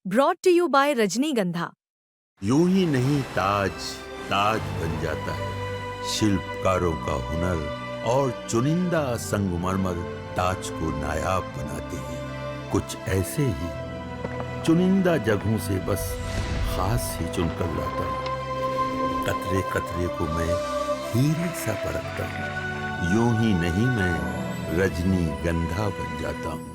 Brought to you bye रजनीगंधा। यूं ही नहीं ताज ताज बन जाता है, शिल्पकारों का हुनर और चुनिंदा संगमरमर ताज को नायाब बनाते हैं। कुछ ऐसे ही चुनिंदा जगहों से बस खास ही चुनकर लाता हूँ। कतरे कतरे को मैं हीरे सा परखता हूँ। यूं ही नहीं मैं रजनीगंधा बन जाता हूँ।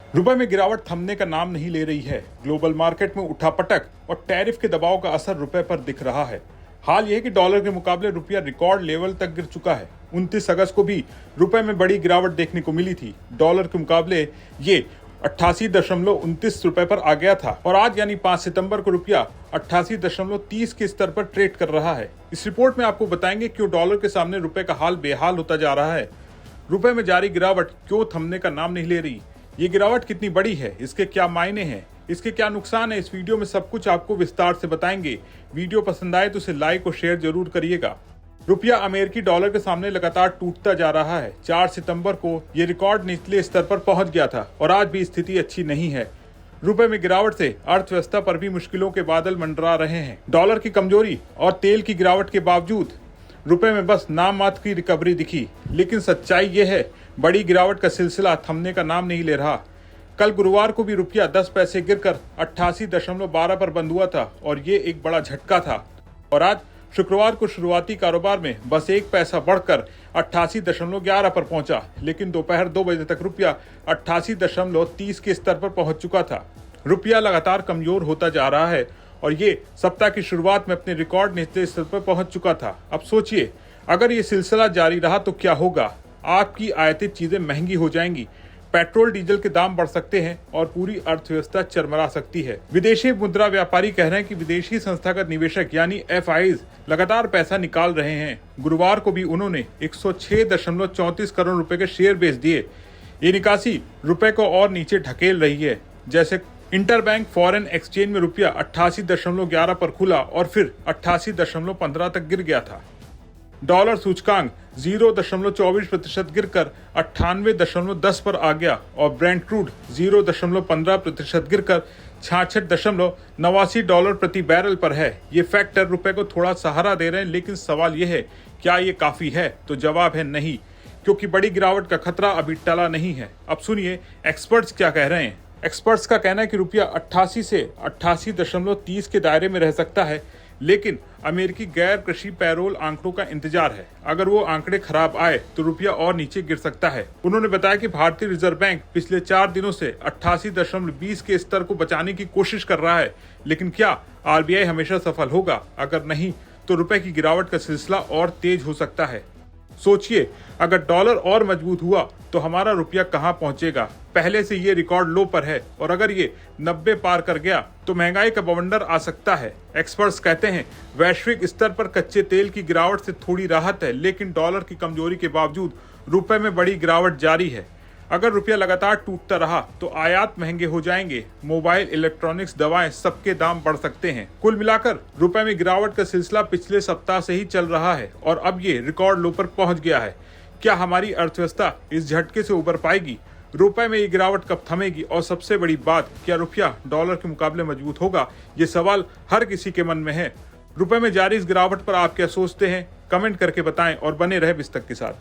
रुपए में गिरावट थमने का नाम नहीं ले रही है। ग्लोबल मार्केट में उठापटक और टैरिफ के दबाव का असर रुपए पर दिख रहा है। हाल यह कि डॉलर के मुकाबले रुपया रिकॉर्ड लेवल तक गिर चुका है। 29 अगस्त को भी रुपए में बड़ी गिरावट देखने को मिली थी। डॉलर के मुकाबले ये 88.29 रुपए पर आ गया था और आज यानी 5 सितंबर को रुपया 88.30 के स्तर पर ट्रेड कर रहा है। इस रिपोर्ट में आपको बताएंगे क्यों डॉलर के सामने रुपए का हाल बेहाल होता जा रहा है। रुपए में जारी गिरावट क्यों थमने का नाम नहीं ले रही, ये गिरावट कितनी बड़ी है, इसके क्या मायने हैं, इसके क्या नुकसान है, इस वीडियो में सब कुछ आपको विस्तार से बताएंगे। वीडियो पसंद आए तो इसे लाइक और शेयर जरूर करिएगा। रुपया अमेरिकी डॉलर के सामने लगातार टूटता जा रहा है। 4 सितंबर को ये रिकॉर्ड निचले स्तर पर पहुंच गया था और आज भी स्थिति अच्छी नहीं है। रुपए में गिरावट से अर्थव्यवस्था पर भी मुश्किलों के बादल मंडरा रहे हैं। डॉलर की कमजोरी और तेल की गिरावट के बावजूद रुपए में बस नाम मात्र की रिकवरी दिखी, लेकिन सच्चाई ये है बड़ी गिरावट का सिलसिला थमने का नाम नहीं ले रहा। कल गुरुवार को भी रुपया 10 पैसे गिरकर 88.12 पर बंद हुआ था और ये एक बड़ा झटका था। और आज शुक्रवार को शुरुआती कारोबार में बस 1 पैसा बढ़कर 88.11 पर पहुंचा, लेकिन दोपहर 2 बजे तक रुपया 88.30 के स्तर पर पहुंच चुका था। रुपया लगातार कमजोर होता जा रहा है और ये सप्ताह की शुरुआत में अपने रिकॉर्ड निचले स्तर पर पहुंच चुका था। अब सोचिए, अगर ये सिलसिला जारी रहा तो क्या होगा। आपकी आयातित चीजें महंगी हो जाएंगी, पेट्रोल डीजल के दाम बढ़ सकते हैं और पूरी अर्थव्यवस्था चरमरा सकती है। विदेशी मुद्रा व्यापारी कह रहे हैं कि विदेशी संस्थागत निवेशक यानी FIs लगातार पैसा निकाल रहे हैं। गुरुवार को भी उन्होंने 106.34 करोड़ रुपए के शेयर बेच दिए। ये निकासी रुपए को और नीचे ढकेल रही है। जैसे इंटरबैंक फॉरेन एक्सचेंज में रुपया 88.11 पर खुला और फिर 88.15 तक गिर गया था। डॉलर सूचकांक 0.24% गिरकर 98.10 पर आ गया और ब्रेंट क्रूड 0.15% गिरकर 66.89 डॉलर प्रति बैरल पर है। ये फैक्टर रुपए को थोड़ा सहारा दे रहे हैं, लेकिन सवाल यह है क्या ये काफी है, तो जवाब है नहीं, क्योंकि बड़ी गिरावट का खतरा अभी टला नहीं है। अब सुनिए एक्सपर्ट्स क्या कह रहे हैं। एक्सपर्ट्स का कहना है कि रुपया 88 से 88.30 के दायरे में रह सकता है, लेकिन अमेरिकी गैर कृषि पैरोल आंकड़ों का इंतजार है। अगर वो आंकड़े खराब आए तो रुपया और नीचे गिर सकता है। उन्होंने बताया कि भारतीय रिजर्व बैंक पिछले 4 दिनों से 88.20 के स्तर को बचाने की कोशिश कर रहा है, लेकिन क्या RBI हमेशा सफल होगा? अगर नहीं तो रुपए की गिरावट का सिलसिला और तेज हो सकता है। सोचिए, अगर डॉलर और मजबूत हुआ तो हमारा रुपया कहां पहुंचेगा। पहले से ये रिकॉर्ड लो पर है और अगर ये 90 पार कर गया तो महंगाई का बवंडर आ सकता है। एक्सपर्ट्स कहते हैं वैश्विक स्तर पर कच्चे तेल की गिरावट से थोड़ी राहत है, लेकिन डॉलर की कमजोरी के बावजूद रुपए में बड़ी गिरावट जारी है। अगर रुपया लगातार टूटता रहा तो आयात महंगे हो जाएंगे, मोबाइल, इलेक्ट्रॉनिक्स, दवाएं, सबके दाम बढ़ सकते हैं। कुल मिलाकर रुपए में गिरावट का सिलसिला पिछले सप्ताह से ही चल रहा है और अब ये रिकॉर्ड लो पर पहुंच गया है। क्या हमारी अर्थव्यवस्था इस झटके से उबर पाएगी? रुपए में ये गिरावट कब थमेगी? और सबसे बड़ी बात, क्या रुपया डॉलर के मुकाबले मजबूत होगा? ये सवाल हर किसी के मन में है। रुपए में जारी इस गिरावट पर आप क्या सोचते हैं? कमेंट करके बताएं और बने रहे बिस्तक के साथ।